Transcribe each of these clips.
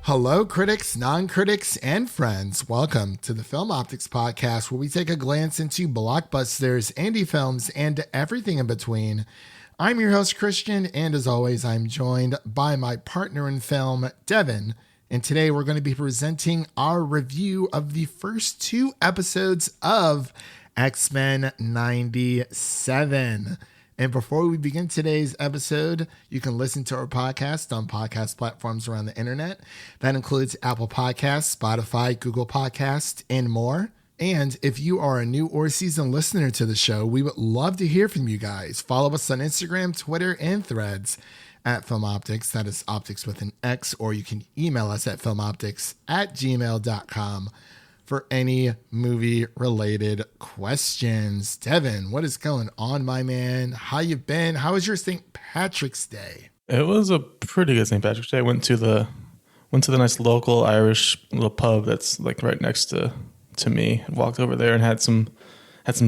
Hello, critics, non-critics, and friends. Welcome to the Film Optix podcast, where we take a glance into blockbusters, indie films, and everything in between. I'm your host, Christian, and as always, I'm joined by my partner in film, Devin. And today we're going to be presenting our review of the first two episodes of X-Men 97. And before we begin today's episode, you can listen to our podcast on podcast platforms around the internet. That includes Apple Podcasts, Spotify, Google Podcasts, and more. And if you are a new or seasoned listener to the show, we would love to hear from you guys. Follow us on Instagram, Twitter, and Threads at Film Optix. That is Optix with an X, or you can email us at filmoptix@gmail.com for any movie-related questions. Devin, what is going on, my man? How you been? How was your St. Patrick's Day? It was a pretty good St. Patrick's Day. I went to the nice local Irish little pub that's like right next to me. Walked over there and had some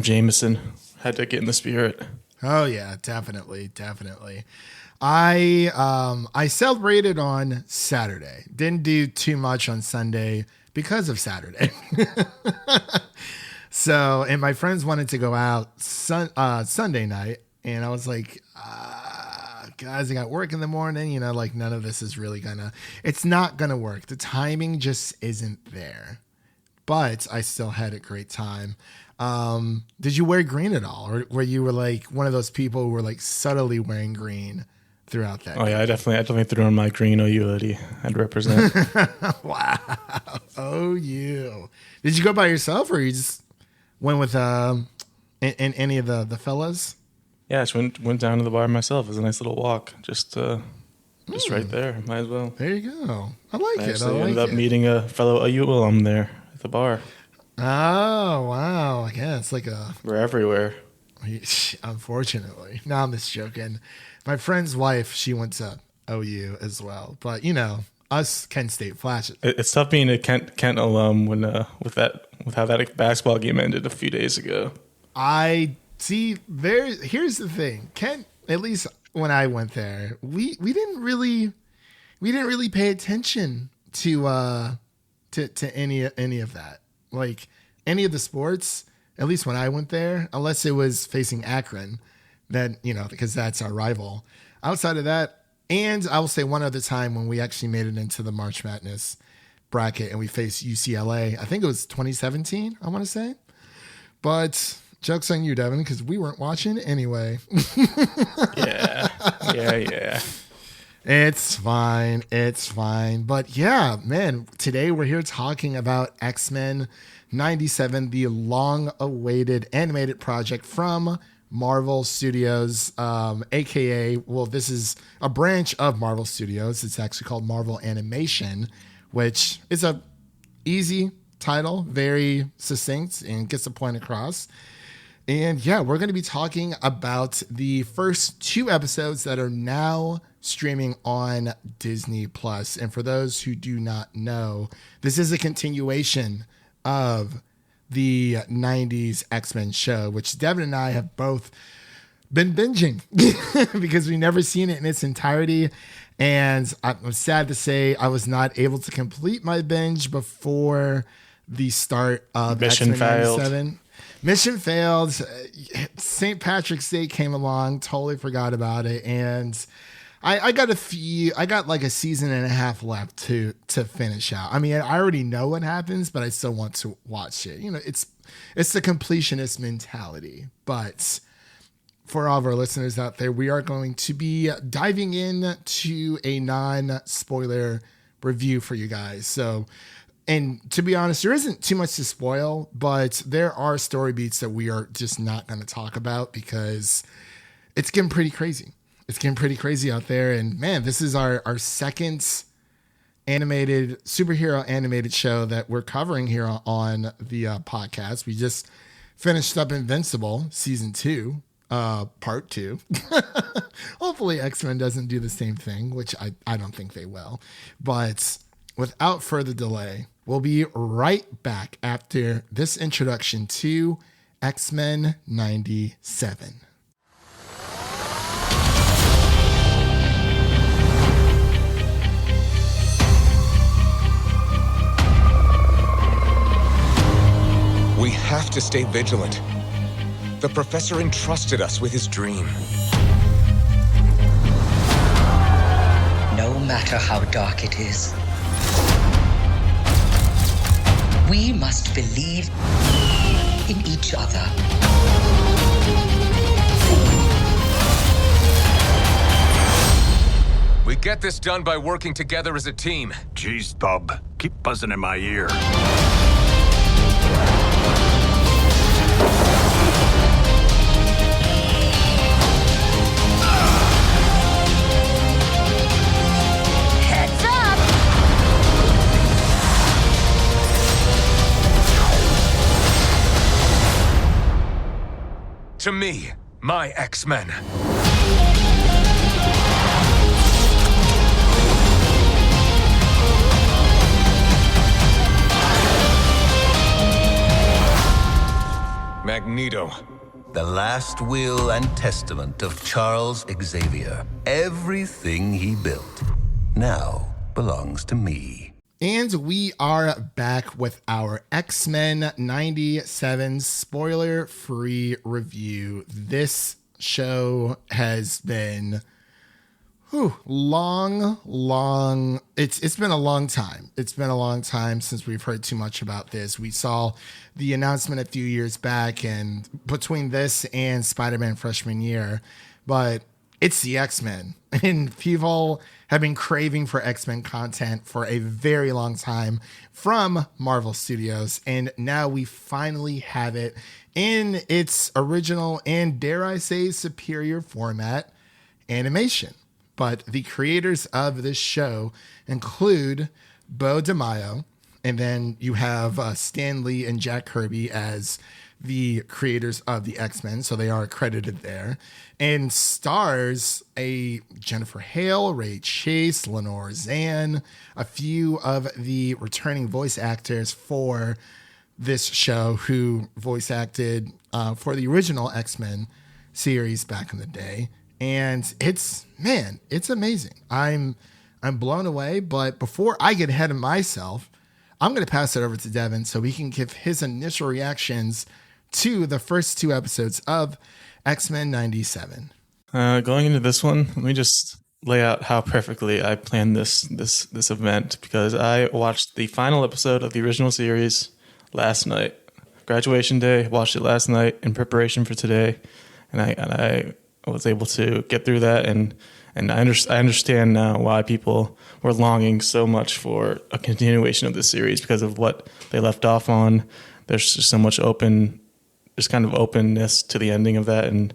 Jameson. Had to get in the spirit. Oh yeah, definitely. I celebrated on Saturday. Didn't do too much on Sunday because of Saturday. So, and my friends wanted to go out Sunday night, and I was like, guys, I got work in the morning, like none of this is really it's not gonna work. The timing just isn't there, but I still had a great time. Did you wear green at all? Or were you like one of those people who were like subtly wearing green throughout that? Oh yeah, I definitely threw on my green OU hoodie. I'd represent. Wow. OU. Did you go by yourself, or you just went with any of the fellas? Yeah, I just went down to the bar myself. It was a nice little walk. Just right there. Might as well. There you go. I like it. I ended up meeting a fellow OU alum there at the bar. Oh, wow. Yeah, it's like we're everywhere. Unfortunately. No, I'm just joking. My friend's wife, she went to OU as well. But, us Kent State Flashes. It's tough being a Kent alum when with how that basketball game ended a few days ago. I see. Here's the thing. Kent, at least when I went there, we didn't really pay attention to any of that. Like any of the sports, at least when I went there, unless it was facing Akron, then, because that's our rival. Outside of that, and I will say one other time when we actually made it into the March Madness bracket and we faced UCLA, I think it was 2017, I want to say. But joke's on you, Devin, because we weren't watching anyway. Yeah. It's fine. But yeah, man, today we're here talking about X-Men 97, the long-awaited animated project from Marvel Studios, aka, well, this is a branch of Marvel Studios. It's actually called Marvel Animation, which is a easy title, very succinct, and gets the point across. And yeah, we're going to be talking about the first two episodes that are now streaming on Disney Plus. And for those who do not know, this is a continuation of the 90s X-Men show, which Devin and I have both been binging because we've never seen it in its entirety. And I'm sad to say I was not able to complete my binge before the start of Mission X-Men failed. 97. Mission failed. St. Patrick's Day came along, totally forgot about it. And I got like a season and a half left to finish out. I mean, I already know what happens, but I still want to watch it. It's the completionist mentality. But for all of our listeners out there, we are going to be diving into a non-spoiler review for you guys. So, and to be honest, there isn't too much to spoil, but there are story beats that we are just not going to talk about because it's getting pretty crazy. It's getting pretty crazy out there. And man, this is our second superhero animated show that we're covering here on the podcast. We just finished up Invincible season 2, part 2. Hopefully X-Men doesn't do the same thing, which I don't think they will. But without further delay, we'll be right back after this introduction to X-Men 97. to stay vigilant. The professor entrusted us with his dream. No matter how dark it is, we must believe in each other. We get this done by working together as a team. Jeez, bub. Keep buzzing in my ear. Heads up! To me, my X-Men. Magneto. The last will and testament of Charles Xavier. Everything he built now belongs to me. And we are back with our X-Men 97 spoiler-free review. This show has been long. It's been a long time. It's been a long time since we've heard too much about this. We saw the announcement a few years back, and between this and Spider-Man freshman year, but it's the X-Men, and people have been craving for X-Men content for a very long time from Marvel Studios, and now we finally have it in its original and, dare I say, superior format, animation. But the creators of this show include Bo DeMaio, and then you have Stan Lee and Jack Kirby as the creators of the X-Men, so they are credited there, and stars a Jennifer Hale, Ray Chase, Lenore Zan, a few of the returning voice actors for this show who voice acted for the original X-Men series back in the day. And it's amazing. I'm blown away. But before I get ahead of myself, I'm going to pass it over to Devin so he can give his initial reactions to the first two episodes of X-Men 97. Going into this one, let me just lay out how perfectly I planned this event, because I watched the final episode of the original series last night. Graduation day, watched it last night in preparation for today, and I was able to get through that, and I understand now why people were longing so much for a continuation of this series, because of what they left off on. There's just so much openness to the ending of that, and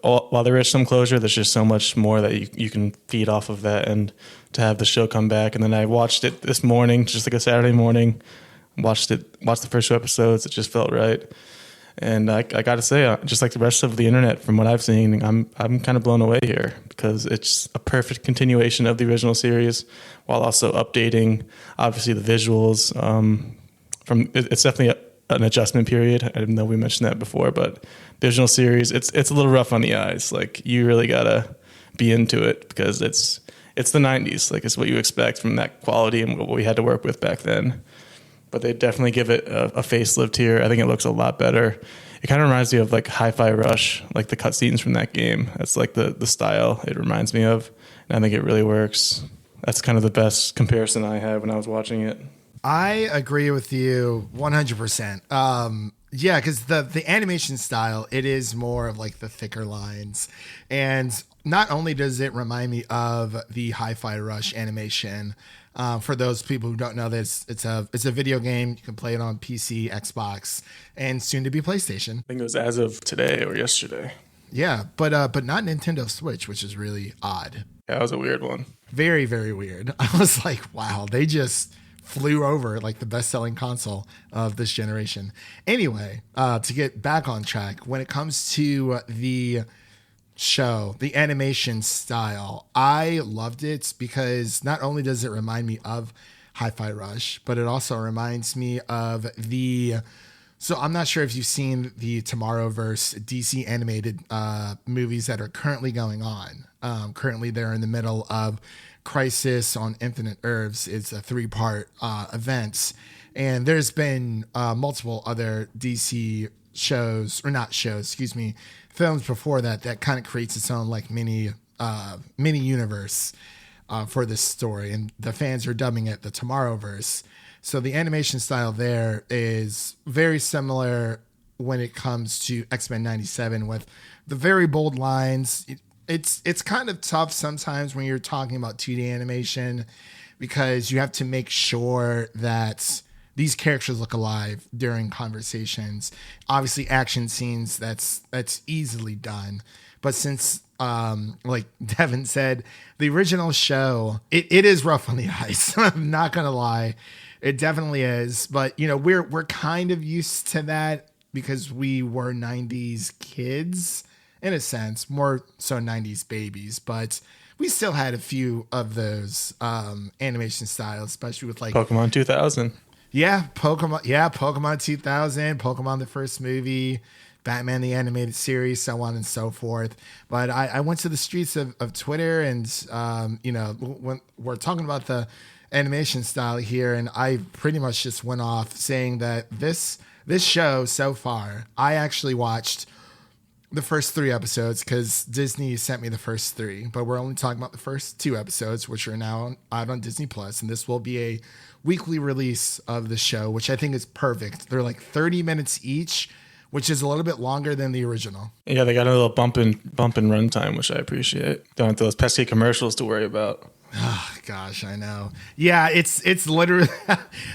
while there is some closure, there's just so much more that you can feed off of that, and to have the show come back. And then I watched it this morning, just like a Saturday morning, watched the first two episodes. It just felt right. And I got to say, just like the rest of the internet, from what I've seen, I'm kind of blown away here, because it's a perfect continuation of the original series, while also updating, obviously, the visuals. It's definitely an adjustment period. I didn't know we mentioned that before, but the original series, it's a little rough on the eyes. Like, you really gotta be into it, because it's the 90s. Like, it's what you expect from that quality and what we had to work with back then. But they definitely give it a facelift here. I think it looks a lot better. It kind of reminds me of like Hi-Fi Rush, like the cutscenes from that game. That's like the style it reminds me of, and I think it really works. That's kind of the best comparison I had when I was watching it. I agree with you 100%. Yeah, because the animation style, it is more of like the thicker lines. And not only does it remind me of the Hi-Fi Rush animation, for those people who don't know this, it's a video game. You can play it on PC, Xbox, and soon to be PlayStation. I think it was as of today or yesterday. Yeah, but not Nintendo Switch, which is really odd. Yeah, that was a weird one. Very, very weird. I was like, wow, they just flew over like the best-selling console of this generation. Anyway, to get back on track, when it comes to the show, the animation style, I loved it, because not only does it remind me of Hi-Fi Rush, but it also reminds me of so I'm not sure if you've seen the Tomorrowverse DC animated movies that are currently going on. Currently, they're in the middle of Crisis on Infinite Earths. It's a 3-part event, And there's been multiple other DC shows, or not shows, excuse me, films before that kind of creates its own like mini universe for this story. And the fans are dubbing it the Tomorrowverse. So the animation style there is very similar when it comes to X-Men 97 with the very bold lines. It's kind of tough sometimes when you're talking about 2D animation because you have to make sure that these characters look alive during conversations. Obviously, action scenes, that's easily done. But since, like Devin said, the original show, it is rough on the ice. I'm not going to lie. It definitely is. But, you know, we're kind of used to that because we were 90s kids, in a sense, more so 90s babies. But we still had a few of those animation styles, especially with like Pokemon 2000. Yeah, Pokemon 2000, Pokemon the first movie, Batman the animated series, so on and so forth. But I went to the streets of Twitter and, you know, when we're talking about the animation style here, and I pretty much just went off saying that this show so far, I actually watched the first 3 episodes because Disney sent me the first 3, but we're only talking about the first 2 episodes, which are now out on Disney Plus, and this will be a weekly release of the show, which I think is perfect. They're like 30 minutes each, which is a little bit longer than the original. Yeah, they got a little bump in runtime, which I appreciate. Don't have those pesky commercials to worry about. Oh, gosh, I know. Yeah, it's literally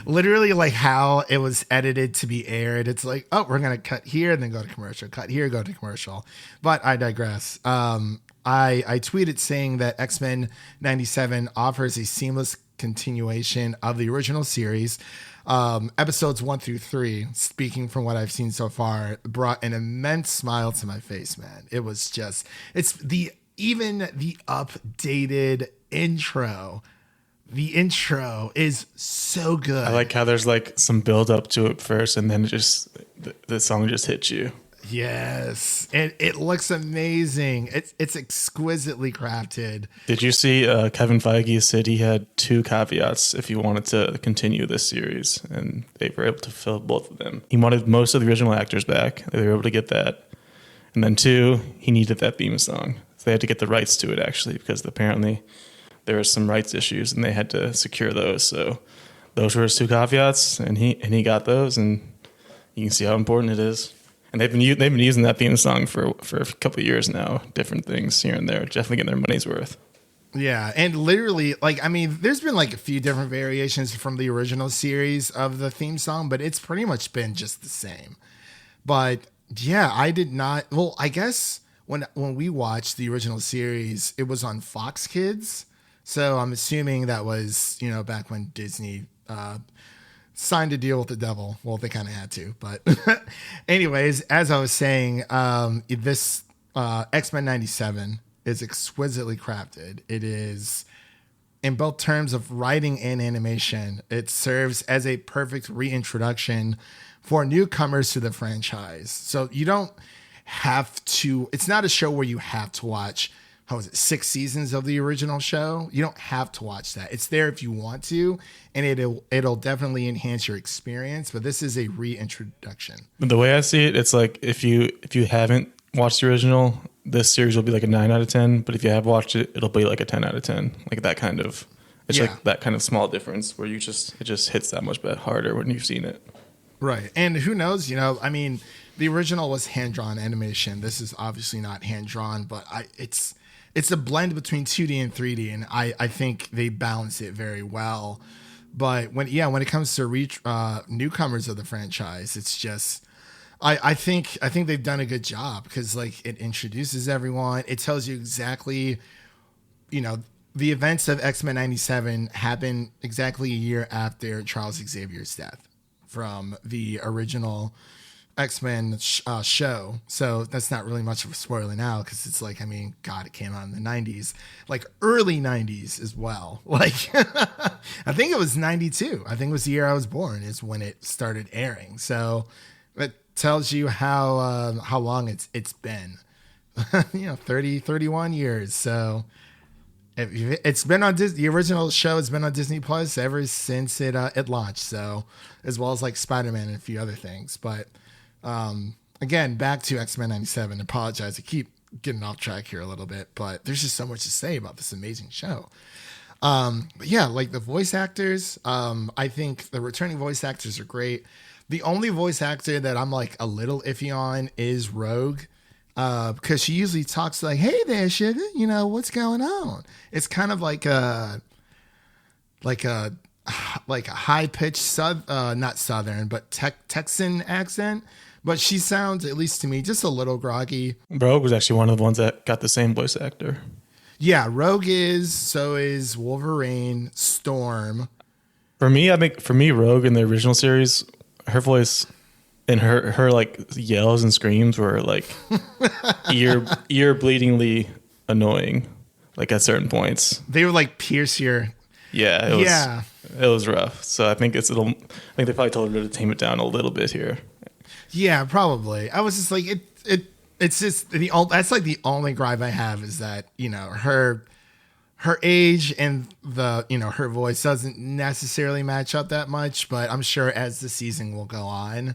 literally like how it was edited to be aired. It's like, oh, we're gonna cut here and then go to commercial, cut here, go to commercial. But I digress. I tweeted saying that X-Men 97 offers a seamless continuation of the original series. Episodes 1 through 3, speaking from what I've seen so far, brought an immense smile to my face, man. It was just, even the updated intro. The intro is so good. I like how there's like some build up to it first, and then the song just hits you. Yes, it looks amazing. It's exquisitely crafted. Did you see Kevin Feige said he had 2 caveats if he wanted to continue this series, and they were able to fill both of them. He wanted most of the original actors back. They were able to get that. And then 2, he needed that theme song. So they had to get the rights to it, actually, because apparently there were some rights issues, and they had to secure those. So those were his 2 caveats, and he got those, and you can see how important it is. And they've been using that theme song for a couple of years now. Different things here and there, definitely getting their money's worth. Yeah, and literally, like, I mean, there's been like a few different variations from the original series of the theme song, but it's pretty much been just the same. But yeah, I did not. Well, I guess when we watched the original series, it was on Fox Kids, so I'm assuming that was, you know, back when Disney signed a deal with the devil. Well, they kind of had to, but anyways, as I was saying, this X-Men 97 is exquisitely crafted. It is, in both terms of writing and animation, it serves as a perfect reintroduction for newcomers to the franchise. So you don't have to, it's not a show where you have to watch, 6 seasons of the original show. You don't have to watch that. It's there if you want to, and it'll definitely enhance your experience. But this is a reintroduction. The way I see it, it's like if you haven't watched the original, this series will be like a 9 out of 10. But if you have watched it, it'll be like a 10 out of 10. Like that kind of, it's like that kind of small difference where it just hits that much harder when you've seen it. Right, and who knows? You know, I mean, the original was hand-drawn animation. This is obviously not hand-drawn, but it's a blend between 2D and 3D, and I think they balance it very well. But when it comes to newcomers of the franchise, it's just I think they've done a good job because like it introduces everyone. It tells you exactly, you know, the events of X-Men 97 happened exactly a year after Charles Xavier's death from the original X-Men show. So that's not really much of a spoiler now because it's like, I mean, God, it came out in the 90s, like early 90s as well. Like, I think it was 92. I think it was the year I was born is when it started airing. So it tells you how long it's been, 31 years. So It's been on Disney. The original show has been on Disney Plus ever since it launched. So, as well as like Spider-Man and a few other things. But again, back to X-Men 97. Apologize, I keep getting off track here a little bit, but there's just so much to say about this amazing show. But yeah, like the voice actors, I think the returning voice actors are great. The only voice actor that I'm like a little iffy on is Rogue. Because she usually talks like, "Hey there, sugar, what's going on?" It's kind of like a high pitched not Southern, but Texan accent. But she sounds, at least to me, just a little groggy. Rogue was actually one of the ones that got the same voice actor. Yeah, Rogue is. So is Wolverine, Storm. For me, Rogue in the original series, her voice and her like yells and screams were like ear bleedingly annoying, like at certain points. They were like pierce your. Yeah, it was rough. So I think they probably told her to tame it down a little bit here. Yeah, probably. I was just like it's just that's like the only gripe I have is that her age and her voice doesn't necessarily match up that much. But I'm sure as the season will go on,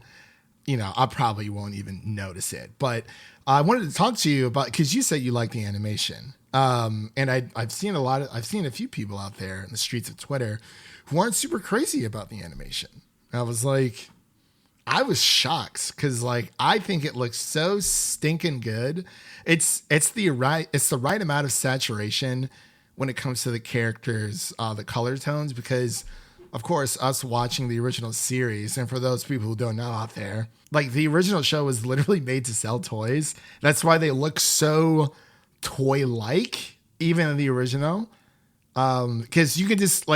I probably won't even notice it. But I wanted to talk to you about, because you said you like the animation. And I've seen a few people out there in the streets of Twitter who aren't super crazy about the animation. And I was shocked because I think it looks so stinking good. It's the right amount of saturation when it comes to the characters, the color tones, because of course, us watching the original series, and for those people who don't know out there, like the original show was literally made to sell toys. That's why they look so toy-like, even in the original. Because you could just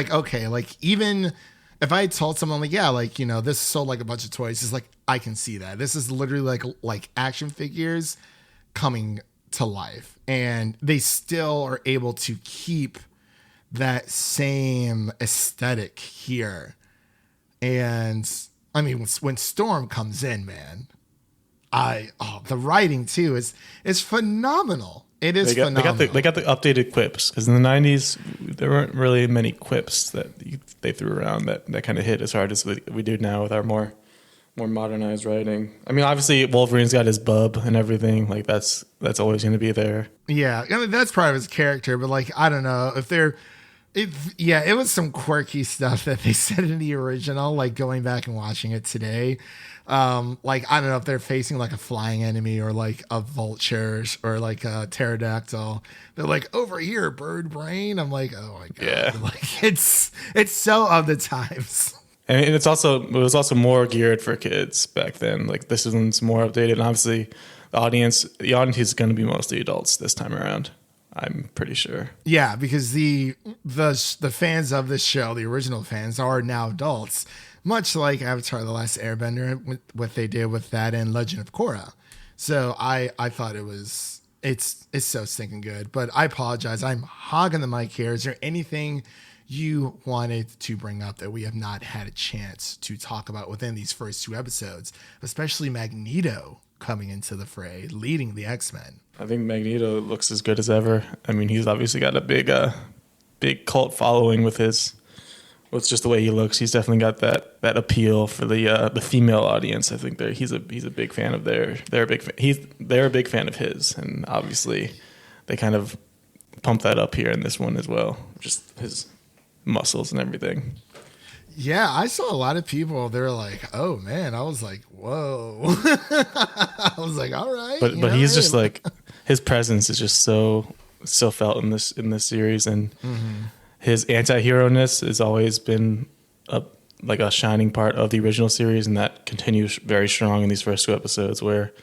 even if I told someone this sold like a bunch of toys, it's like I can see that this is literally like action figures coming to life, and they still are able to keep that same aesthetic here. And I mean, when Storm comes in, man, the writing too is phenomenal. It is phenomenal. They got the updated quips, because in the 90s there weren't really many quips that they threw around that kind of hit as hard as we do now with our more modernized writing. I mean, obviously Wolverine's got his bub and everything. Like that's always going to be there. Yeah, I mean that's part of his character, but I don't know if they're. It was some quirky stuff that they said in the original, like going back and watching it today. I don't know if they're facing like a flying enemy or like a vulture or like a pterodactyl. They're like, "Over here, bird brain." I'm like, oh my God. Yeah. It's so of the times. And it was also more geared for kids back then. Like this one's more updated. And obviously the audience is going to be mostly adults this time around, I'm pretty sure. Yeah, because the fans of this show, the original fans, are now adults, much like Avatar: The Last Airbender, what they did with that and Legend of Korra. So I thought it's so stinking good. But I apologize, I'm hogging the mic here. Is there anything you wanted to bring up that we have not had a chance to talk about within these first two episodes, especially Magneto coming into the fray, leading the X-Men? I think Magneto looks as good as ever. I mean, he's obviously got a big cult following with just the way he looks. He's definitely got that appeal for the female audience. I think he's a big fan of they're a big fan of his, and obviously they kind of pump that up here in this one as well. Just his muscles and everything. Yeah, I saw a lot of people. They were like, "Oh man!" I was like, "Whoa!" I was like, "All right." But he's just like, his presence is just so felt in this series, and his anti-hero-ness has always been a shining part of the original series, and that continues very strong in these first two episodes. Where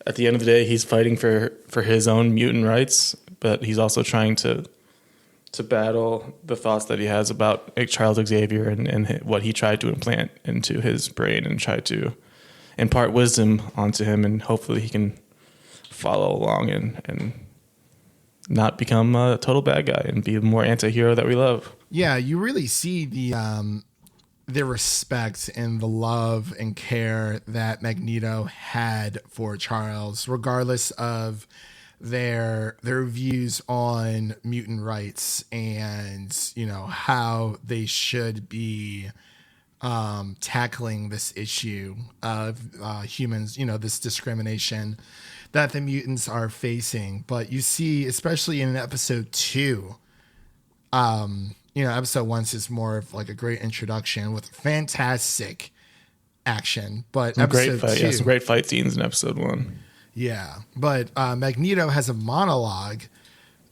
at the end of the day, he's fighting for his own mutant rights, but he's also trying to battle the thoughts that he has about Charles Xavier and what he tried to implant into his brain, and try to impart wisdom onto him, and hopefully he can follow along and not become a total bad guy and be the more anti-hero that we love. Yeah, you really see the respect and the love and care that Magneto had for Charles, regardless of their views on mutant rights and, you know, how they should be tackling this issue of humans, you know, this discrimination that the mutants are facing. But you see, especially in episode 2, you know, episode 1 is more of like a great introduction with fantastic action, but some great episode fight, 2, yeah, some great fight scenes in episode 1. yeah, but Magneto has a monologue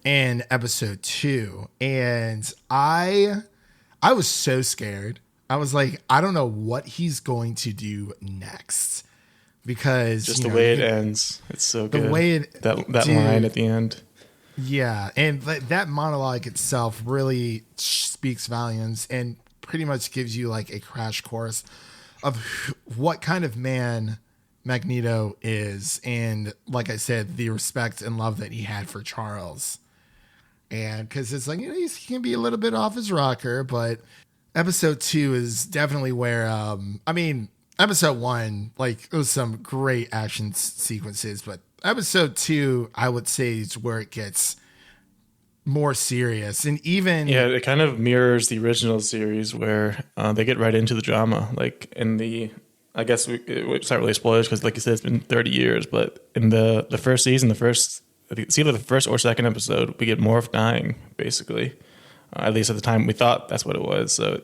in episode 2, and I was so scared. I was like, I don't know what he's going to do next, because Just the way it ends, it's so good. The way that dude, line at the end. yeah, and that monologue itself really speaks volumes and pretty much gives you like a crash course of what kind of man Magneto is, and like I said, the respect and love that he had for Charles. And because it's like, you know, he can be a little bit off his rocker, but episode 2 is definitely where I mean, episode 1, like, it was some great action sequences, but episode 2, I would say, is where it gets more serious. And even it kind of mirrors the original series where they get right into the drama. Like in the, I guess it's not really spoilers because, like you said, it's been 30 years. But in the first season, it's either the first or second episode, we get Morph dying, basically. At least at the time, we thought that's what it was. So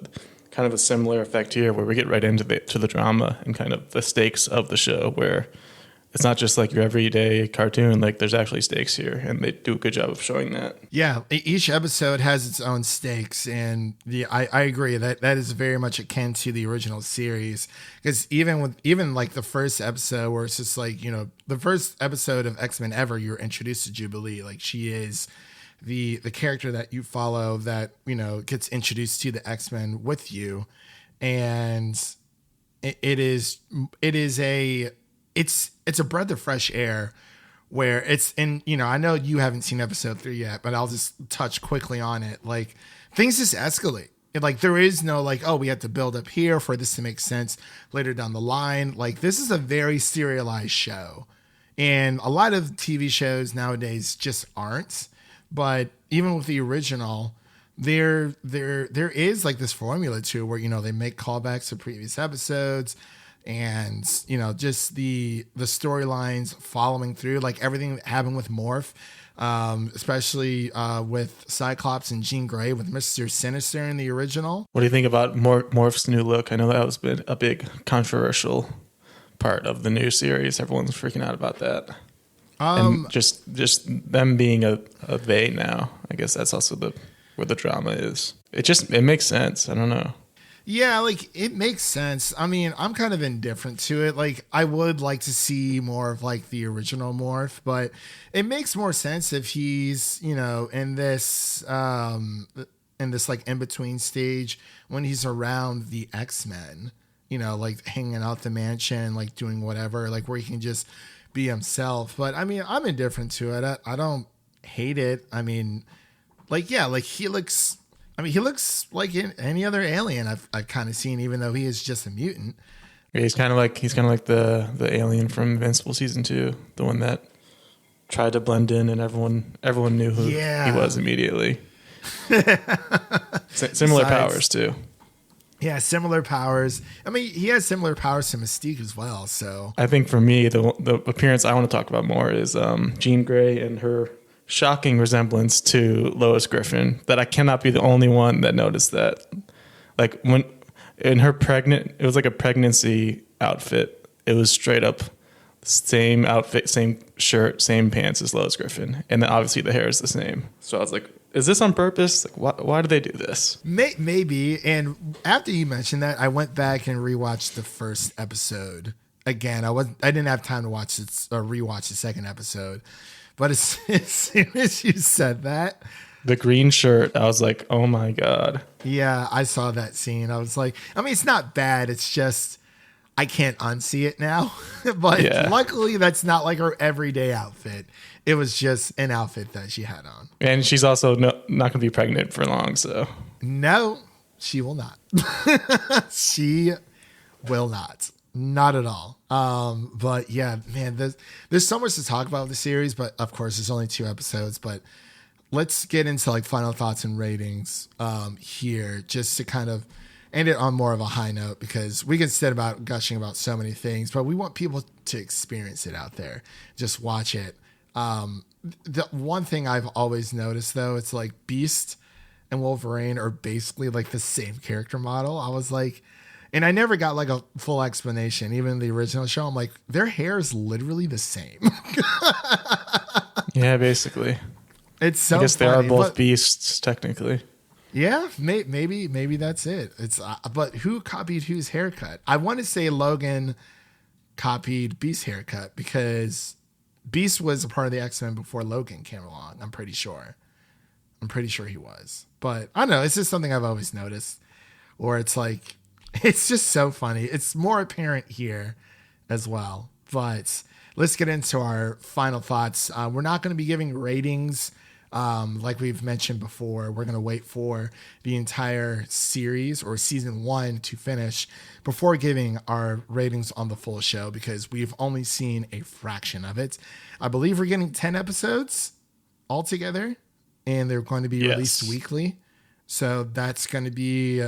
kind of a similar effect here, where we get right into the drama and kind of the stakes of the show, where it's not just like your everyday cartoon. Like there's actually stakes here, and they do a good job of showing that. Yeah, each episode has its own stakes, and I agree that is very much akin to the original series. Because even like the first episode, where it's just like, you know, the first episode of X-Men ever, you're introduced to Jubilee. Like she is the character that you follow, that, you know, gets introduced to the X-Men with you, and it's a breath of fresh air, where it's in, you know, I know you haven't seen episode 3 yet, but I'll just touch quickly on it. Like things just escalate. Like there is no like, oh, we have to build up here for this to make sense later down the line. Like this is a very serialized show, and a lot of TV shows nowadays just aren't. But even with the original, there is like this formula to it, where, you know, they make callbacks to previous episodes, and, you know, just the storylines following through, like everything that happened with Morph, especially with Cyclops and Jean Grey with Mr. Sinister in the original. What do you think about Morph's new look? I know that has been a big controversial part of the new series. Everyone's freaking out about that. And just them being a they now. I guess that's also where the drama is. It makes sense. I don't know. Yeah, like it makes sense. I mean, I'm kind of indifferent to it. Like I would like to see more of like the original Morph, but it makes more sense if he's, you know, in this like in between stage when he's around the X-Men, you know, like hanging out the mansion, like doing whatever, like where he can just be himself. But I mean, I'm indifferent to it. I don't hate it. I mean, like, yeah, like he looks like any other alien I've kind of seen, even though he is just a mutant. Yeah, he's kind of like the alien from Invincible season 2, the one that tried to blend in, and everyone knew who he was immediately. Similar powers too. Yeah, similar powers. I mean, he has similar powers to Mystique as well. So I think for me, the appearance I want to talk about more is Jean Grey and her shocking resemblance to Lois Griffin. That I cannot be the only one that noticed that. Like when in her it was like a pregnancy outfit. It was straight up same outfit, same shirt, same pants as Lois Griffin, and then obviously the hair is the same. So I was like, is this on purpose? Like, why do they do this? Maybe. And after you mentioned that, I went back and rewatched the first episode again. I didn't have time to watch it or rewatch the second episode. But as soon as you said that, the green shirt, I was like, oh my God. Yeah, I saw that scene. I was like, I mean, it's not bad. It's just I can't unsee it now. But luckily, that's not like her everyday outfit. It was just an outfit that she had on. And she's also not going to be pregnant for long, so. No, she will not. She will not. Not at all. But yeah, man, there's so much to talk about with the series, but of course there's only 2 episodes, but let's get into like final thoughts and ratings here, just to kind of end it on more of a high note, because we can sit about gushing about so many things, but we want people to experience it out there. Just watch it. The one thing I've always noticed though, it's like Beast and Wolverine are basically like the same character model. I was like, and I never got like a full explanation. Even in the original show, I'm like, their hair is literally the same. Yeah, basically. It's so I guess funny, they are both beasts, technically. Yeah, maybe that's it. It's but who copied whose haircut? I want to say Logan copied Beast's haircut because Beast was a part of the X-Men before Logan came along. I'm pretty sure he was. But I don't know. It's just something I've always noticed, or it's like, it's just so funny. It's more apparent here as well. But let's get into our final thoughts. We're not going to be giving ratings like we've mentioned before. We're going to wait for the entire series or season 1 to finish before giving our ratings on the full show, because we've only seen a fraction of it. I believe we're getting 10 episodes altogether, and they're going to be released weekly. So that's going to be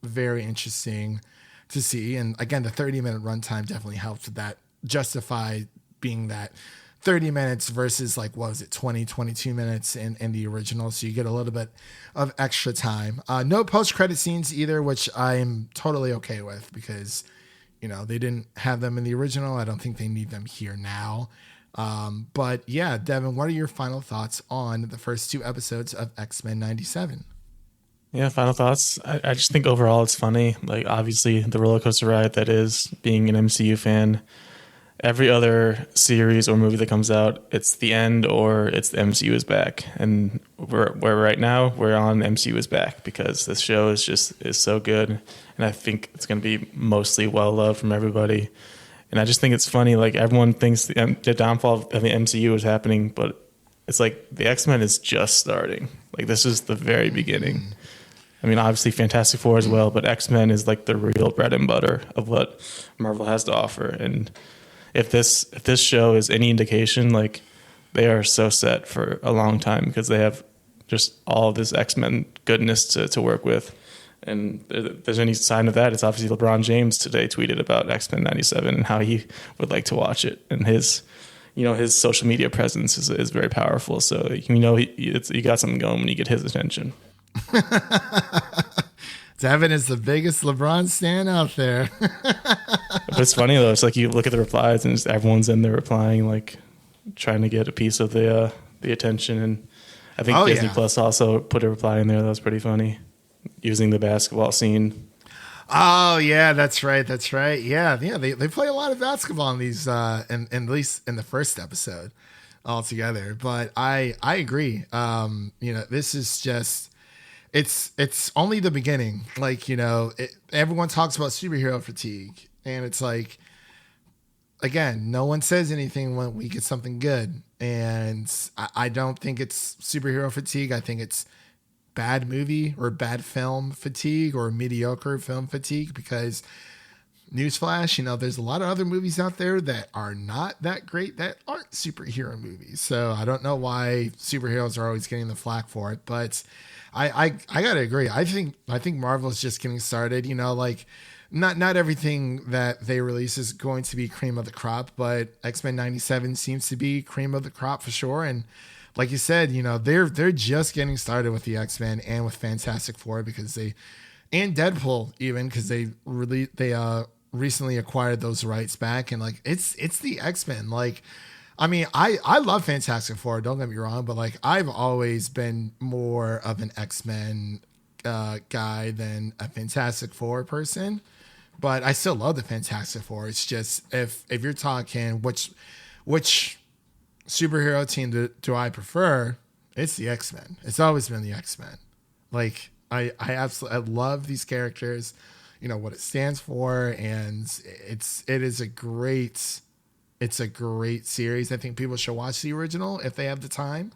very interesting to see. And again, the 30-minute runtime definitely helps with that, justify being that 30 minutes versus like, what was it, 22 minutes in the original. So you get a little bit of extra time. No post-credit scenes either, which I'm totally okay with, because, you know, they didn't have them in the original. I don't think they need them here now. But yeah, Devin, what are your final thoughts on the first 2 episodes of X-Men 97? Yeah, final thoughts. I just think overall it's funny. Like, obviously, the roller coaster ride that is being an MCU fan. Every other series or movie that comes out, it's the end or it's the MCU is back. And we're right now, we're on MCU is back, because this show is so good. And I think it's going to be mostly well loved from everybody. And I just think it's funny. Like, everyone thinks the downfall of the MCU is happening, but it's like the X-Men is just starting. Like, this is the very beginning. I mean, obviously Fantastic Four as well, but X-Men is like the real bread and butter of what Marvel has to offer. And if this show is any indication, like, they are so set for a long time, because they have just all of this X-Men goodness to work with. And if there's any sign of that, it's obviously LeBron James today tweeted about X-Men 97 and how he would like to watch it. And his social media presence is very powerful. So, you know, you got something going when you get his attention. Devin is the biggest LeBron stan out there. But it's funny though. It's like you look at the replies and just everyone's in there replying, like trying to get a piece of the attention. And I think Disney Plus also put a reply in there that was pretty funny, using the basketball scene. Oh yeah, that's right. Yeah. They play a lot of basketball in these, in at least in the first episode altogether. But I agree. You know, this is just. It's only the beginning. Like, you know, everyone talks about superhero fatigue, and it's like, again, no one says anything when we get something good. And I don't think it's superhero fatigue. I think it's bad movie or bad film fatigue or mediocre film fatigue, because newsflash, you know, there's a lot of other movies out there that are not that great that aren't superhero movies. So I don't know why superheroes are always getting the flack for it, but I gotta agree. I think Marvel is just getting started. You know, like not everything that they release is going to be cream of the crop, but X-Men 97 seems to be cream of the crop for sure. And like you said, you know, they're just getting started with the X-Men and with Fantastic Four, because and Deadpool even, because they recently acquired those rights back, and like it's the X-Men. Like, I mean, I love Fantastic Four, don't get me wrong, but like I've always been more of an X-Men guy than a Fantastic Four person, but I still love the Fantastic Four. It's just if you're talking which superhero team do I prefer, it's the X-Men. It's always been the X-Men. Like I absolutely love these characters, you know, what it stands for, and it is a great series. I think people should watch the original if they have the time.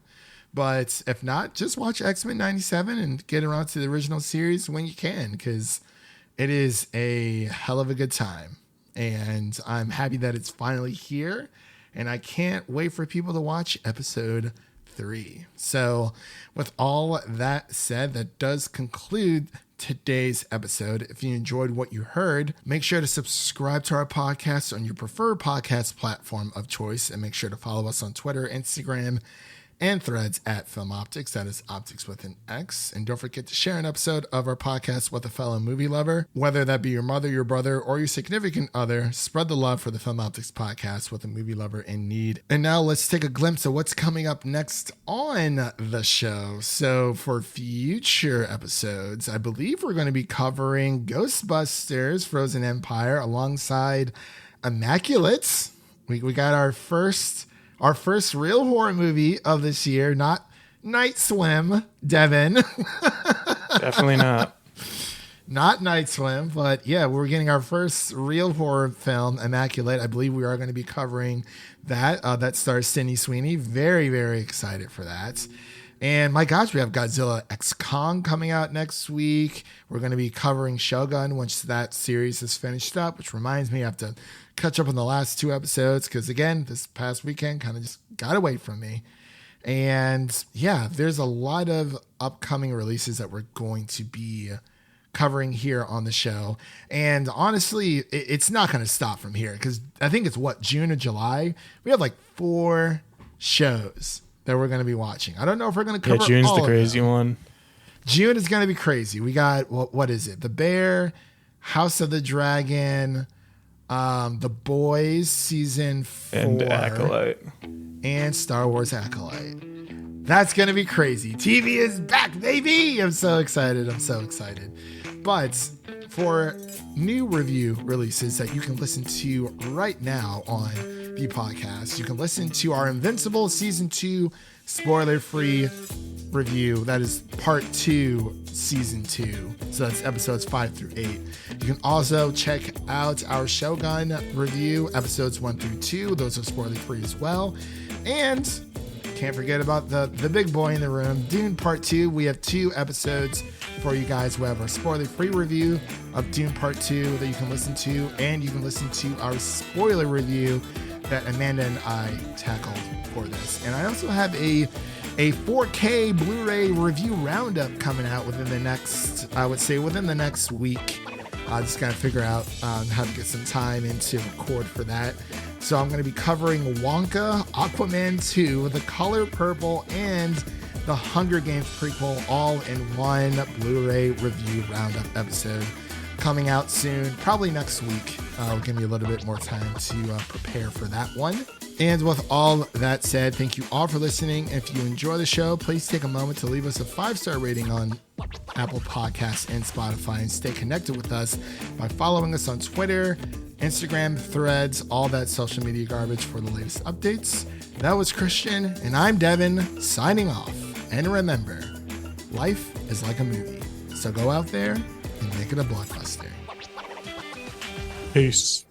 But if not, just watch X-Men 97 and get around to the original series when you can, because it is a hell of a good time. and I'm happy that it's finally here, and I can't wait for people to watch episode 3. So with all that said, that does conclude today's episode. If you enjoyed what you heard, make sure to subscribe to our podcast on your preferred podcast platform of choice, and make sure to follow us on Twitter, Instagram, and Threads at Film Optix. That is Optix with an X. And don't forget to share an episode of our podcast with a fellow movie lover, whether that be your mother, your brother, or your significant other. Spread the love for the Film Optix podcast with a movie lover in need. And now let's take a glimpse of what's coming up next on the show. So for future episodes, I believe we're going to be covering Ghostbusters Frozen Empire alongside Immaculate. We got our first real horror movie of this year, not Night Swim, Devin. Definitely not. Not Night Swim, but yeah, we're getting our first real horror film, Immaculate. I believe we are going to be covering that. That stars Sydney Sweeney. Very, very excited for that. And my gosh, we have Godzilla X Kong coming out next week. We're going to be covering Shogun once that series is finished up, which reminds me I have to catch up on the last 2 episodes because, again, this past weekend kind of just got away from me. And yeah, there's a lot of upcoming releases that we're going to be covering here on the show. And honestly, it's not going to stop from here because I think it's June or July. We have like 4 shows that we're going to be watching. I don't know if we're going to cover June's all the crazy one. June is going to be crazy. We got, what is it? The Bear, House of the Dragon, The Boys Season 4. And Acolyte. And Star Wars Acolyte. That's going to be crazy. TV is back, baby! I'm so excited. But for new review releases that you can listen to right now on the podcast, you can listen to our Invincible Season 2 spoiler-free review. That is Part 2, Season 2. So that's episodes 5 through 8. You can also check out our Shogun review, episodes 1 through 2. Those are spoiler-free as well. And can't forget about the big boy in the room, Dune Part 2. We have 2 episodes for you guys. We have our spoiler-free review of Dune Part 2 that you can listen to, and you can listen to our spoiler review that Amanda and I tackled for this. And I also have a 4K Blu-ray review roundup coming out within the next week. I just got to figure out how to get some time in to record for that. So I'm going to be covering Wonka, Aquaman 2, The Color Purple, and the Hunger Games prequel all in one Blu-ray review roundup episode coming out soon, probably next week. I'll give me a little bit more time to prepare for that one. And with all that said, thank you all for listening. If you enjoy the show, please take a moment to leave us a 5-star rating on Apple Podcasts and Spotify, and stay connected with us by following us on Twitter, Instagram, Threads, all that social media garbage for the latest updates. That was Christian, and I'm Devin, signing off. And remember, life is like a movie, so go out there and make it a blockbuster. Peace.